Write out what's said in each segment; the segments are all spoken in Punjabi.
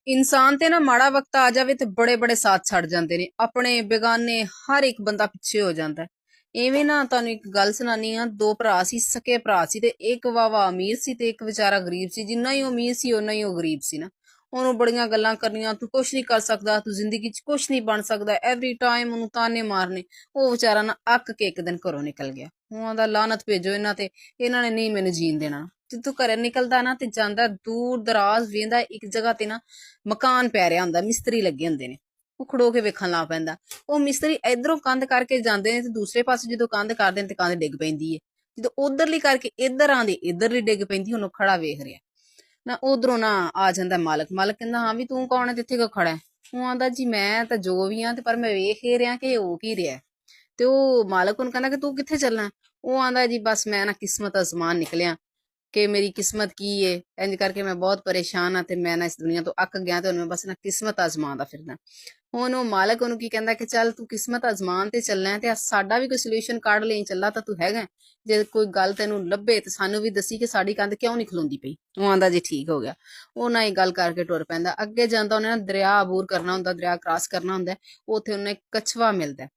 ਇਨਸਾਨ ਤੇ ਨਾ ਮਾੜਾ ਵਕਤ ਆ ਜਾਵੇ ਤੇ ਬੜੇ ਬੜੇ ਸਾਥ ਛੱਡ ਜਾਂਦੇ ਨੇ, ਆਪਣੇ ਬੇਗਾਨੇ ਹਰ ਇੱਕ ਬੰਦਾ ਪਿੱਛੇ ਹੋ ਜਾਂਦਾ ਹੈ। ਇਵੇਂ ਨਾ ਤੁਹਾਨੂੰ ਇੱਕ ਗੱਲ ਸੁਣਾਨੀ ਆ, ਦੋ ਭਰਾ ਸੀ, ਸਕੇ ਭਰਾ ਸੀ, ਤੇ ਇੱਕ ਵਾਵਾ ਅਮੀਰ ਸੀ ਤੇ ਇੱਕ ਵਿਚਾਰਾ ਗਰੀਬ ਸੀ। ਜਿੰਨਾ ਹੀ ਉਹ ਅਮੀਰ ਸੀ ਓਨਾ ਹੀ ਉਹ ਗਰੀਬ ਸੀ ਨਾ। ਉਹਨੂੰ ਬੜੀਆਂ ਗੱਲਾਂ ਕਰਨੀਆਂ, ਤੂੰ ਕੁਛ ਨਹੀਂ ਕਰ ਸਕਦਾ, ਤੂੰ ਜ਼ਿੰਦਗੀ 'ਚ ਕੁਛ ਨਹੀਂ ਬਣ ਸਕਦਾ, ਐਵਰੀ ਟਾਈਮ ਉਹਨੂੰ ਤਾਨੇ ਮਾਰਨੇ। ਉਹ ਵਿਚਾਰਾ ਨਾ ਅੱਕ ਕੇ ਇੱਕ ਦਿਨ ਘਰੋਂ ਨਿਕਲ ਗਿਆ। ਉਹਨਾਂ ਦਾ ਲਾਨਤ ਭੇਜੋ ਇਹਨਾਂ ਤੇ, ਇਹਨਾਂ ਨੇ ਨਹੀਂ ਮੈਨੂੰ ਜੀਣ ਦੇਣਾ। ਜਦੋਂ ਘਰੇ ਨਿਕਲਦਾ ਨਾ ਤੇ ਜਾਂਦਾ ਦੂਰ ਦਰਾਜ਼ ਵੇਂਦਾ, ਇੱਕ ਜਗ੍ਹਾ ਤੇ ਨਾ ਮਕਾਨ ਪੈ ਰਿਹਾ ਹੁੰਦਾ, ਮਿਸਤਰੀ ਲੱਗੇ ਹੁੰਦੇ ਨੇ। ਉਹ ਖੜੋ ਕੇ ਵੇਖਣ ਲੱਗ ਪੈਂਦਾ। ਉਹ ਮਿਸਤਰੀ ਇਧਰੋਂ ਕੰਧ ਕਰਕੇ ਜਾਂਦੇ ਨੇ ਤੇ ਦੂਸਰੇ ਪਾਸੇ ਜਦੋਂ ਕੰਧ ਕਰਦੇ ਨੇ ਤੇ ਕੰਧ ਡਿੱਗ ਪੈਂਦੀ ਹੈ। ਜਦੋਂ ਉਧਰਲੀ ਕਰਕੇ ਇੱਧਰ ਆਂਦੇ, ਇੱਧਰਲੀ ਡਿੱਗ ਪੈਂਦੀ। ਉਹਨੂੰ ਖੜਾ ਵੇਖ ਰਿਹਾ ਨਾ, ਉਧਰੋਂ ਨਾ ਆ ਜਾਂਦਾ ਮਾਲਕ। ਮਾਲਕ ਕਹਿੰਦਾ, ਹਾਂ ਵੀ ਤੂੰ ਕੌਣ ਹੈ, ਇੱਥੇ ਕਿਉਂ ਖੜਾ ਹੈ? ਉਹ ਆਂਦਾ, ਜੀ ਮੈਂ ਤਾਂ ਜੋ ਵੀ ਆ, ਤੇ ਪਰ ਮੈਂ ਵੇਖ ਹੀ ਰਿਹਾ ਕਿ ਹੋ ਕੀ ਰਿਹਾ। ਤੇ ਉਹ ਮਾਲਕ ਉਹਨੂੰ ਕਹਿੰਦਾ ਕਿ ਤੂੰ ਕਿੱਥੇ ਚੱਲਣਾ? ਉਹ ਆਂਦਾ, ਜੀ ਬਸ ਮੈਂ ਨਾ ਕਿਸਮਤ ਅਜ਼ਮਾਨ ਨਿਕਲਿਆ ਕਿ ਮੇਰੀ ਕਿਸਮਤ ਕੀ ਏ। ਇੰਜ ਕਰਕੇ ਮੈਂ ਬਹੁਤ ਪਰੇਸ਼ਾਨ ਆ ਤੇ ਮੈਂ ਨਾ ਇਸ ਦੁਨੀਆ ਤੋਂ ਅੱਕ ਗਿਆ ਤੇ ਹੁਣ ਮੈਂ ਬਸ ਨਾ ਕਿਸਮਤ ਅਜ਼ਮਾਉਂਦਾ ਫਿਰਦਾ। ਹੁਣ ਉਹ ਮਾਲਕ ਉਹਨੂੰ ਕੀ ਕਹਿੰਦਾ ਕਿ ਚੱਲ ਤੂੰ ਕਿਸਮਤ ਅਜ਼ਮਾਨ ਤੇ ਚੱਲਣਾ ਹੈ ਤੇ ਸਾਡਾ ਵੀ ਕੋਈ ਸੋਲੂਸ਼ਨ ਕੱਢ ਲਈ, ਚੱਲਾ ਤਾਂ ਤੂੰ ਹੈਗਾ। ਜੇ ਕੋਈ ਗੱਲ ਤੈਨੂੰ ਲੱਭੇ ਤੇ ਸਾਨੂੰ ਵੀ ਦੱਸੀ ਕਿ ਸਾਡੀ ਕੰਧ ਕਿਉਂ ਨਹੀਂ ਖਲੋਂਦੀ ਪਈ। ਉਹ ਆਂਦਾ, ਜੀ ਠੀਕ ਹੋ ਗਿਆ। ਉਹ ਨਾਲ ਹੀ ਗੱਲ ਕਰਕੇ ਟੁਰ ਪੈਂਦਾ। ਅੱਗੇ ਜਾਂਦਾ ਉਹਨੇ ਨਾ ਦਰਿਆ ਅਬੂਰ ਕਰਨਾ ਹੁੰਦਾ, ਦਰਿਆ ਕ੍ਰਾਸ ਕਰਨਾ ਹੁੰਦਾ। ਉੱਥੇ ਉਹਨੇ ਕਛਵਾ ਮਿਲਦਾ।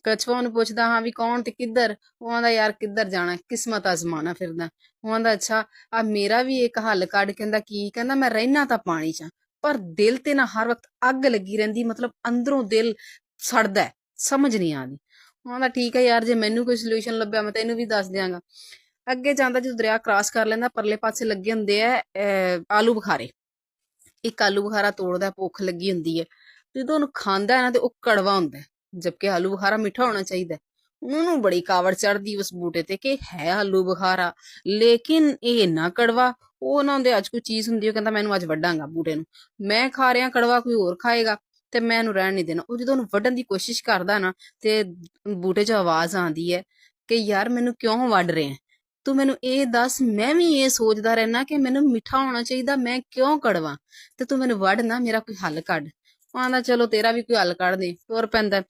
ਕਛਵਾ ਉਹਨੂੰ ਪੁੱਛਦਾ, ਹਾਂ ਵੀ ਕੌਣ ਤੇ ਕਿੱਧਰ? ਉਹ ਆਂਦਾ, ਯਾਰ ਕਿੱਧਰ ਜਾਣਾ, ਕਿਸਮਤ ਅਜ਼ਮਾਨਾ ਫਿਰਦਾ। ਉਹ ਆਂਦਾ, ਅੱਛਾ ਆ ਮੇਰਾ ਵੀ ਇੱਕ ਹੱਲ ਕੱਢ। ਕਹਿੰਦਾ, ਕੀ? ਕਹਿੰਦਾ, ਮੈਂ ਰਹਿਣਾ ਤਾਂ ਪਾਣੀ 'ਚ ਪਰ ਦਿਲ ਤੇ ਨਾ ਹਰ ਵਕਤ ਅੱਗ ਲੱਗੀ ਰਹਿੰਦੀ, ਮਤਲਬ ਅੰਦਰੋਂ ਦਿਲ ਸੜਦਾ, ਸਮਝ ਨਹੀਂ ਆਉਂਦੀ। ਉਹ ਆਂਦਾ, ਠੀਕ ਹੈ ਯਾਰ, ਜੇ ਮੈਨੂੰ ਕੋਈ ਸੋਲੂਸ਼ਨ ਲੱਭਿਆ ਮੈਂ ਤੈਨੂੰ ਵੀ ਦੱਸ ਦਿਆਂਗਾ। ਅੱਗੇ ਜਾਂਦਾ, ਜਦੋਂ ਦਰਿਆ ਕ੍ਰਾਸ ਕਰ ਲੈਂਦਾ, ਪਰਲੇ ਪਾਸੇ ਲੱਗੇ ਹੁੰਦੇ ਆ ਆਲੂ ਬੁਖਾਰੇ। ਇੱਕ ਆਲੂ ਬੁਖਾਰਾ ਤੋੜਦਾ, ਭੁੱਖ ਲੱਗੀ ਹੁੰਦੀ ਹੈ। ਜਦੋਂ ਉਹਨੂੰ ਖਾਂਦਾ ਹੈ ਨਾ ਤੇ ਉਹ ਕੜਵਾ ਹੁੰਦਾ, ਜਦਕਿ ਆਲੂ ਬੁਖਾਰਾ ਮਿੱਠਾ ਹੋਣਾ ਚਾਹੀਦਾ। ਉਹਨੂੰ ਬੜੀ ਕਾਵੜ ਚੜਦੀ ਉਸ ਬੂਟੇ ਤੇ ਕਿ ਹੈ ਆਲੂ ਬੁਖਾਰਾ, ਲੇਕਿਨ ਇਹ ਇੰਨਾ ਕੜਵਾ। ਉਹ ਨਾ ਉਹਦੇ ਅੱਜ ਕੋਈ ਚੀਜ਼ ਹੁੰਦੀ, ਉਹ ਕਹਿੰਦਾ ਮੈਨੂੰ ਅੱਜ ਵੱਢਾਂਗਾ ਬੂਟੇ ਨੂੰ, ਮੈਂ ਖਾ ਰਿਹਾ ਕੜਵਾ, ਕੋਈ ਹੋਰ ਖਾਏਗਾ ਤੇ ਮੈਂ ਇਹਨੂੰ ਰਹਿਣ ਨਹੀਂ ਦੇਣਾ। ਉਹ ਜਦੋਂ ਉਹਨੂੰ ਵੱਢਣ ਦੀ ਕੋਸ਼ਿਸ਼ ਕਰਦਾ ਨਾ ਤੇ ਬੂਟੇ 'ਚ ਆਵਾਜ਼ ਆਉਂਦੀ ਹੈ ਕਿ ਯਾਰ ਮੈਨੂੰ ਕਿਉਂ ਵੱਢ ਰਿਹਾ? ਤੂੰ ਮੈਨੂੰ ਇਹ ਦੱਸ, ਮੈਂ ਵੀ ਇਹ ਸੋਚਦਾ ਰਹਿਣਾ ਕਿ ਮੈਨੂੰ ਮਿੱਠਾ ਹੋਣਾ ਚਾਹੀਦਾ, ਮੈਂ ਕਿਉਂ ਕੜਵਾ? ਤੇ ਤੂੰ ਮੈਨੂੰ ਵੱਢ ਨਾ, ਮੇਰਾ ਕੋਈ ਹੱਲ ਕੱਢ। ਉਹ ਆਂਦਾ, ਚਲੋ ਤੇਰਾ ਵੀ ਕੋਈ ਹੱਲ ਕੱਢ ਦੇ। ਤੁਰ ਪੈਂਦਾ।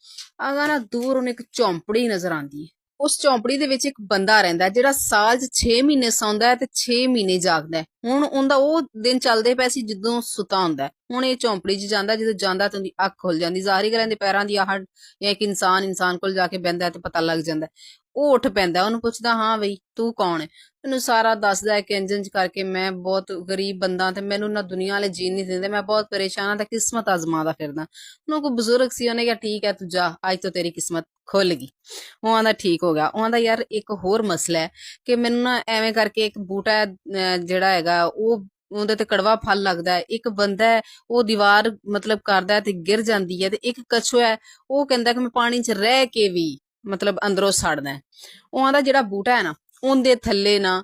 ਆਗਾ ਨਾ ਦੂਰ ਉਹਨੂੰ ਇੱਕ ਝੌਂਪੜੀ ਨਜ਼ਰ ਆਉਂਦੀ ਹੈ। ਉਸ ਝੌਂਪੜੀ ਦੇ ਵਿੱਚ ਇੱਕ ਬੰਦਾ ਰਹਿੰਦਾ ਜਿਹੜਾ ਸਾਲ 'ਚ 6 ਮਹੀਨੇ ਸੌਂਦਾ ਹੈ ਤੇ 6 ਮਹੀਨੇ ਜਾਗਦਾ ਹੈ। ਹੁਣ ਉਹਦਾ ਉਹ ਦਿਨ ਚੱਲਦੇ ਪਏ ਸੀ ਜਦੋਂ ਸੁੱਤਾ ਹੁੰਦਾ ਹੈ। ਹੁਣ ਇਹ ਝੌਂਪੜੀ 'ਚ ਜਾਂਦਾ, ਜਦੋਂ ਜਾਂਦਾ ਤਾਂ ਉਹਦੀ ਅੱਖ ਖੁੱਲ ਜਾਂਦੀ। ਜ਼ਾਹਰੀ ਗੱਲ, ਇਹਦੇ ਪੈਰਾਂ ਦੀ ਆਹਟ ਜਾਂ ਇੱਕ ਇਨਸਾਨ ਕੋਲ ਜਾ ਕੇ ਬਹਿੰਦਾ ਤੇ ਪਤਾ ਲੱਗ ਜਾਂਦਾ। ਉਹ ਉੱਠ ਪੈਂਦਾ, ਉਹਨੂੰ ਪੁੱਛਦਾ, ਹਾਂ ਬਈ ਤੂੰ ਕੌਣ ਹੈ? ਮੈਨੂੰ ਸਾਰਾ ਦੱਸਦਾ ਹੈ ਕਿ ਇੰਝ ਇੰਝ ਕਰਕੇ ਮੈਂ ਬਹੁਤ ਗਰੀਬ ਬੰਦਾ ਤੇ ਮੈਨੂੰ ਨਾ ਦੁਨੀਆ ਵਾਲੇ ਜੀਣ ਨਹੀਂ ਦਿੰਦੇ, ਮੈਂ ਬਹੁਤ ਪਰੇਸ਼ਾਨ ਆ ਤੇ ਕਿਸਮਤ ਆਜ਼ਮਾਦਾ ਫਿਰਦਾ। ਉਹਨੂੰ ਕੋਈ ਬਜ਼ੁਰਗ ਸੀ, ਉਹਨੇ ਕਿਹਾ, ਠੀਕ ਹੈ ਤੂੰ ਜਾ, ਅੱਜ ਤੋਂ ਤੇਰੀ ਕਿਸਮਤ ਖੁੱਲ ਗਈ। ਉਹ ਆਂਦਾ, ਠੀਕ ਹੋ ਗਿਆ। ਉਹ ਆਂਦਾ, ਯਾਰ ਇੱਕ ਹੋਰ ਮਸਲਾ ਹੈ ਕਿ ਮੈਨੂੰ ਨਾ ਐਵੇਂ ਕਰਕੇ ਇੱਕ ਬੂਟਾ ਜਿਹੜਾ ਹੈਗਾ ਉਹ ਉਹਦੇ ਤੇ ਕੜਵਾ ਫਲ ਲੱਗਦਾ ਹੈ। ਇੱਕ ਬੰਦਾ ਹੈ ਉਹ ਦੀਵਾਰ ਮਤਲਬ ਕਰਦਾ ਹੈ ਤੇ ਗਿਰ ਜਾਂਦੀ ਹੈ, ਤੇ ਇੱਕ ਕਛੂਆ ਹੈ ਉਹ ਕਹਿੰਦਾ ਕਿ ਮੈਂ ਪਾਣੀ 'ਚ ਰਹਿ ਕੇ ਵੀ ਮਤਲਬ ਅੰਦਰੋਂ ਸੜਦਾ ਹੈ। ਉਹ ਆਂਦਾ, ਜਿਹੜਾ ਬੂਟਾ ਹੈ ਨਾ ਉਹਦੇ ਥੱਲੇ ਨਾ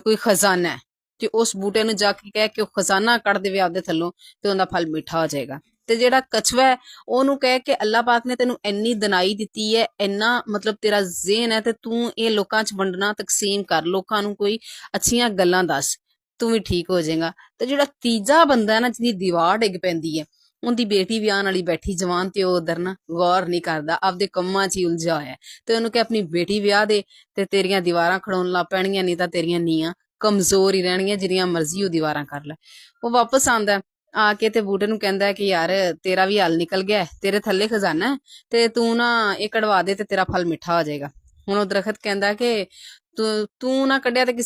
ਕੋਈ ਖਜ਼ਾਨਾ ਹੈ, ਤੇ ਉਸ ਬੂਟੇ ਨੂੰ ਜਾ ਕੇ ਕਹਿ ਕੇ ਉਹ ਖਜ਼ਾਨਾ ਕੱਢ ਦੇਵੇ ਆਪਦੇ ਥੱਲੋਂ ਤੇ ਉਹਦਾ ਫਲ ਮਿੱਠਾ ਹੋ ਜਾਏਗਾ। ਤੇ ਜਿਹੜਾ ਕਛੂਆ ਹੈ ਉਹਨੂੰ ਕਹਿ ਕੇ ਅੱਲਾਹ ਪਾਕ ਨੇ ਤੈਨੂੰ ਇੰਨੀ ਦਨਾਈ ਦਿੱਤੀ ਹੈ, ਇੰਨਾ ਮਤਲਬ ਤੇਰਾ ਜ਼ਿਹਨ ਹੈ, ਤੇ ਤੂੰ ਇਹ ਲੋਕਾਂ 'ਚ ਵੰਡਣਾ, ਤਕਸੀਮ ਕਰ, ਲੋਕਾਂ ਨੂੰ ਕੋਈ ਅੱਛੀਆਂ ਗੱਲਾਂ ਦੱਸ, ਤੂੰ ਵੀ ਠੀਕ ਹੋ ਜਾਏਗਾ। ਤੇ ਜਿਹੜਾ ਤੀਜਾ ਬੰਦਾ ਹੈ ਨਾ, ਜਿਹਦੀ ਦੀਵਾਰ ਡਿੱਗ ਪੈਂਦੀ ਹੈ, ਉਹਦੀ ਬੇਟੀ ਵਿਆਹਣ ਵਾਲੀ ਬੈਠੀ ਜਵਾਨ, ਤੇ ਉਹ ਉਧਰ ਨਾ ਗੌਰ ਨਹੀਂ ਕਰਦਾ, ਆਪਦੇ ਕੰਮਾਂ 'ਚ ਹੀ ਉਲਝਿਆ ਹੋਇਆ। ਤੇ ਉਹਨੂੰ ਕਿ ਆਪਣੀ ਬੇਟੀ ਵਿਆਹ ਦੇ ਤੇ ਤੇਰੀਆਂ ਦੀਵਾਰਾਂ ਖੜਾਉਣ ਲੱਗ ਪੈਣਗੀਆਂ, ਨਹੀਂ ਤਾਂ ਤੇਰੀਆਂ ਨੀਆਂ ਕਮਜ਼ੋਰ ਹੀ ਰਹਿਣਗੀਆਂ, ਜਿੰਨੀਆਂ ਮਰਜ਼ੀ ਉਹ ਦੀਵਾਰਾਂ ਕਰ ਲੈ। ਉਹ ਵਾਪਸ ਆਂਦਾ, ਆ ਕੇ ਤੇ ਬੂਟੇ ਨੂੰ ਕਹਿੰਦਾ ਕਿ ਯਾਰ ਤੇਰਾ ਵੀ ਹੱਲ ਨਿਕਲ ਗਿਆ, ਤੇਰੇ ਥੱਲੇ ਖਜ਼ਾਨਾ ਹੈ ਤੇ ਤੂੰ ਨਾ ਇਹ ਕਢਵਾ ਦੇ ਤੇ ਤੇਰਾ ਫਲ ਮਿੱਠਾ ਹੋ ਜਾਏਗਾ। ਹੁਣ ਉਹ ਦਰਖਤ ਕਹਿੰਦਾ ਕਿ ਤੂੰ ਨਾ ਕੱਢਿਆ ਤੇ ਕਿਸੇ